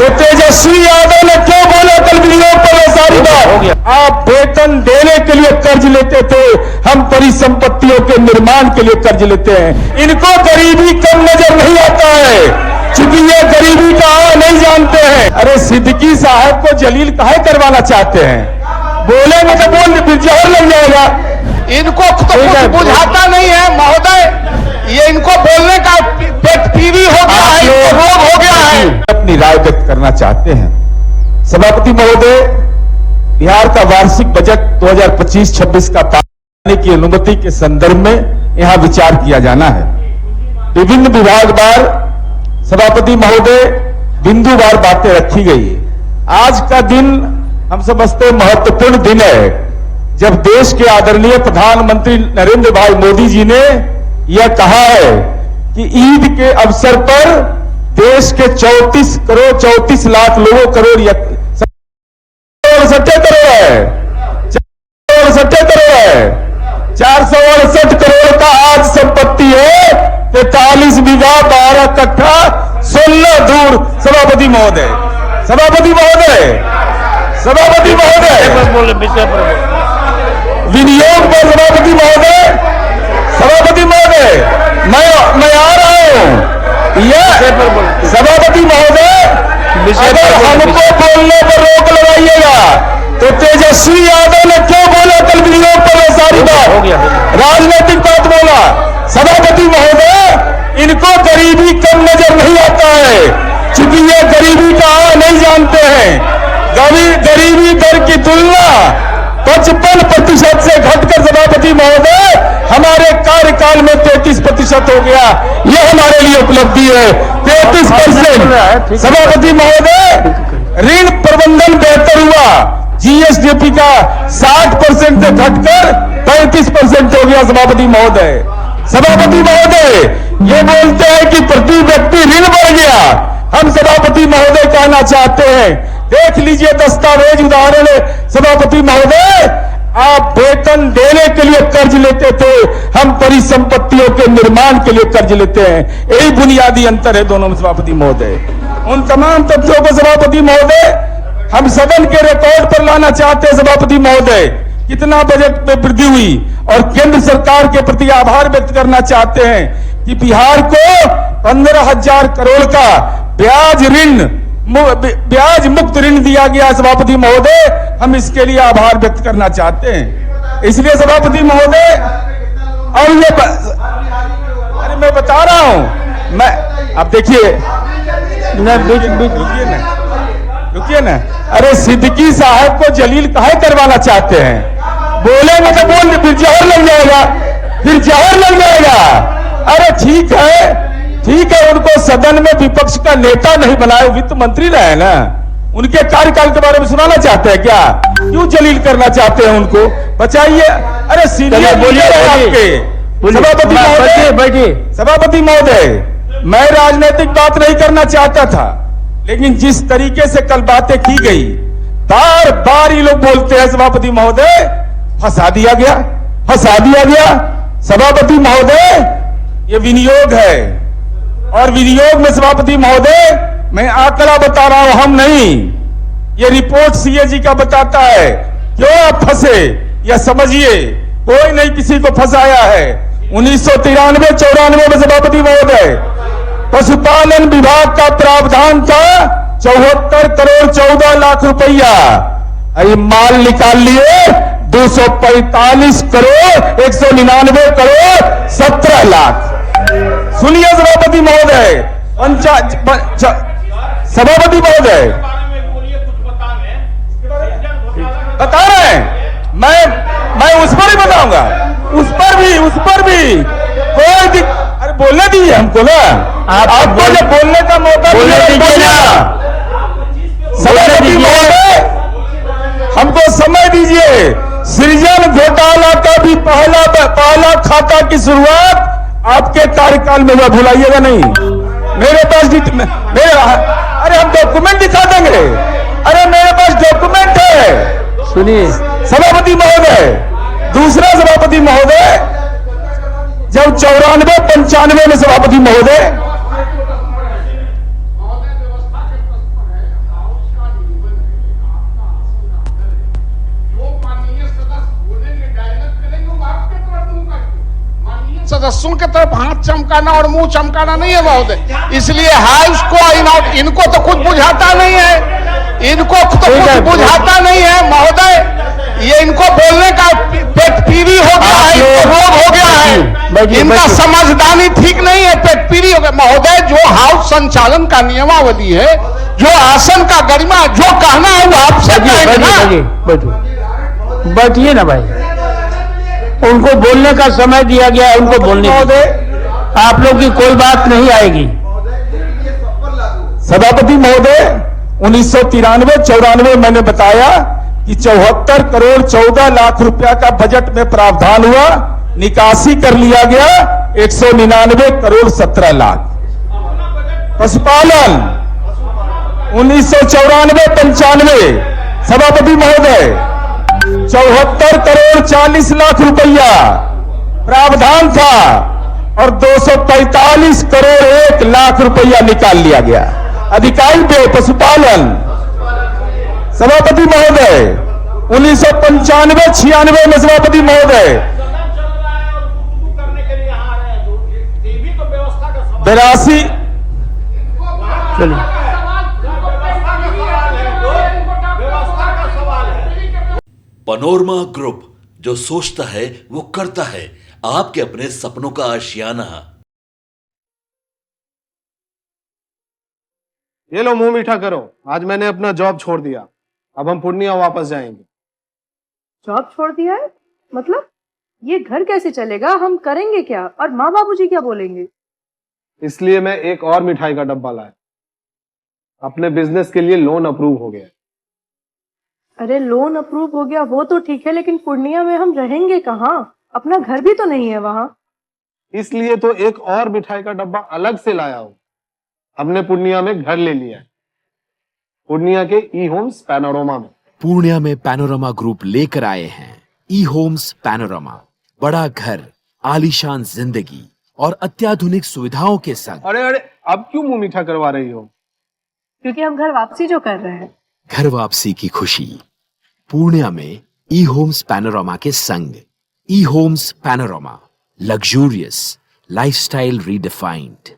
तो तेजस्वी यादव ने क्यों बोला कल विनियोग पर वो सारी बात? आप वेतन देने के लिए कर्ज लेते थे, हम परिसंपत्तियों के निर्माण के लिए कर्ज लेते हैं। इनको गरीबी कम नजर नहीं आता है, चूंकि ये गरीबी का नहीं जानते हैं। अरे सिद्दीकी साहब को जलील काहे करवाना चाहते हैं? बोलेंगे तो बोल फिर जहर लग जाएगा। इनको तो कुछ बुझाता नहीं है महोदय, ये इनको बोलने का पेट टीवी हो गया है, रोग हो गया है। अपनी राय व्यक्त करना चाहते हैं। सभापति महोदय, बिहार का वार्षिक बजट 2025-26 का पास करने की अनुमति के संदर्भ में यहां विचार किया जाना है। विभिन्न विभागवार सभापति महोदय बिंदुवार बातें रखी गई है। आज का दिन हम समझते महत्वपूर्ण दिन है, जब देश के आदरणीय प्रधानमंत्री नरेंद्र भाई मोदी जी ने यह कहा है कि ईद के अवसर पर देश के 34 करोड़ 34 लाख लोगों करोड़ 67 करोड़ है 468 करोड़ का आज संपत्ति है, 43 बीघा 12 कट्ठा 16 दूर। सभापति महोदय, सभापति महोदय, सभापति महोदय, विनियोग पर सभापति महोदय, सभापति महोदय, मैं आ रहा हूं। यह सभापति महोदय, अगर हमको बोलने पर रोक लगाइएगा तो तेजस्वी यादव ने क्यों बोला कल विनियोग पर वो सारी बात? राजनीतिक बात बोला। सभापति महोदय, इनको गरीबी कम नजर नहीं आता है, चूंकि ये गरीबी का नहीं जानते हैं। गरीबी दर की तुलना 55% से घटकर सभापति महोदय हमारे कार्यकाल में 33% हो गया। यह हमारे लिए उपलब्धि है, 33%। सभापति महोदय, ऋण प्रबंधन बेहतर हुआ, जीएसडीपी का 60% से घटकर 35% हो गया। सभापति महोदय, सभापति महोदय, ये बोलते हैं कि प्रति व्यक्ति ऋण बढ़ गया। हम सभापति महोदय कहना चाहते हैं, देख लीजिए दस्तावेज उदाहरण है। सभापति महोदय, आप वेतन देने के लिए कर्ज लेते थे, हम परिसंपत्तियों के निर्माण के लिए कर्ज लेते हैं। यही बुनियादी अंतर है दोनों में। सभापति महोदय, उन तमाम तथ्यों को सभापति महोदय हम सदन के रिकॉर्ड पर लाना चाहते हैं। सभापति महोदय, कितना बजट में वृद्धि हुई, और केंद्र सरकार के प्रति आभार व्यक्त करना चाहते हैं कि बिहार को 15,000 करोड़ का ब्याज मुक्त ऋण दिया गया। सभापति महोदय, हम इसके लिए आभार व्यक्त करना चाहते हैं। इसलिए सभापति महोदय, और ये अरे मैं बता रहा हूं, मैं अब देखिए रुकिए ना। अरे सिद्दीकी साहब को जलील काहे करवाना चाहते हैं? बोलेंगे तो बोल फिर जहर लग जाएगा, फिर जहर लग जाएगा। अरे ठीक है, उनको सदन में विपक्ष का नेता नहीं बनाए, वित्त मंत्री रहे ना, उनके कार्यकाल के बारे में सुनाना चाहते हैं क्या? क्यों जलील करना चाहते हैं उनको? बचाइए। अरे सीनियर बोलिए आपके। सभापति महोदय, बैठिए। सभापति महोदय, मैं राजनीतिक बात नहीं करना चाहता था, लेकिन जिस तरीके से कल बातें की गई, बार बार ये लोग बोलते हैं सभापति महोदय फंसा दिया गया, फंसा दिया गया। सभापति महोदय, ये विनियोग है, और विनियोग में सभापति महोदय मैं आंकड़ा बता रहा हूं, हम नहीं, ये रिपोर्ट सीएजी का बताता है। क्यों आप फंसे, यह समझिए, कोई नहीं किसी को फंसाया है। 1993-94 में सभापति महोदय पशुपालन विभाग का प्रावधान था 74 करोड़ 14 लाख रुपया, अरे माल निकाल लिए 245 करोड़ 199 करोड़ 17 लाख। सुनिए सभापति महोदय, सभापति महोदय बता रहे हैं, मैं उस पर ही बताऊंगा, उस पर भी कोई अरे बोलने दीजिए हमको ना, आपको जब बोलने का मौका दीजिए ना। सभापति महोदय, हमको समय दीजिए। सृजन घोटाला का भी पहला खाता की शुरुआत आपके कार्यकाल में हुआ, भुलाइएगा नहीं। मेरे पास अरे हम डॉक्यूमेंट दिखा देंगे, अरे मेरे पास डॉक्यूमेंट है। सुनिए सभापति महोदय, दूसरा सभापति महोदय, जब 94-95 में सभापति महोदय सदस्यों की तरफ हाथ चमकाना और मुंह चमकाना नहीं है महोदय। इसलिए हाउस को इनको तो कुछ बुझाता नहीं है, इनको तो कुछ बुझाता नहीं है महोदय। ये इनको बोलने का पेट पीवी हो गया है, इनको रोग हो गया है, इनका समझदारी ठीक नहीं है, पेट पीवी हो गया महोदय। जो हाउस संचालन का नियमावली है, जो आसन का गरिमा, जो कहना है वो आपसे कहेंगे ना। बैठिए ना भाई, उनको बोलने का समय दिया गया है, उनको बोलने महोदय, आप लोग की कोई बात नहीं आएगी। सभापति महोदय, 1993-94 मैंने बताया कि 74 करोड़ 14 लाख रुपया का बजट में प्रावधान हुआ, निकासी कर लिया गया 199 करोड़ 17 लाख। पशुपालन 1994-95 सभापति महोदय 74 करोड़ 40 लाख रुपया प्रावधान था और 245 करोड़ 1 लाख रुपया निकाल लिया गया। अधिकारी व्यय पशुपालन सभापति महोदय 1995-96 में सभापति महोदय 82 चलिए पनोरमा ग्रुप, जो सोचता है वो करता है। आपके अपने सपनों का आशियाना। ये लो मुंह मीठा करो, आज मैंने अपना जॉब छोड़ दिया, अब हम पूर्णिया वापस जाएंगे। जॉब छोड़ दिया है? मतलब ये घर कैसे चलेगा? हम करेंगे क्या? और माँ बाबूजी क्या बोलेंगे? इसलिए मैं एक और मिठाई का डब्बा लाया। अपने बिजनेस के लिए लोन अप्रूव हो गया। अरे लोन अप्रूव हो गया वो तो ठीक है, लेकिन पूर्णिया में हम रहेंगे कहाँ? अपना घर भी तो नहीं है वहाँ। इसलिए तो एक और मिठाई का डब्बा अलग से लाया हूं। हमने पूर्णिया में घर ले लिया है, पूर्णिया के ई होम्स पैनोरमा में। पूर्णिया में पैनोरमा ग्रुप लेकर आए हैं ई होम्स पैनोरमा। बड़ा घर, आलीशान जिंदगी और अत्याधुनिक सुविधाओं के संग। अरे अरे, अब क्यों मुंह मीठा करवा रही हो? क्योंकि हम घर वापसी जो कर रहे हैं। घर वापसी की खुशी पूर्णिया में ई होम्स पैनोरमा के संग। E homes panorama, luxurious lifestyle redefined.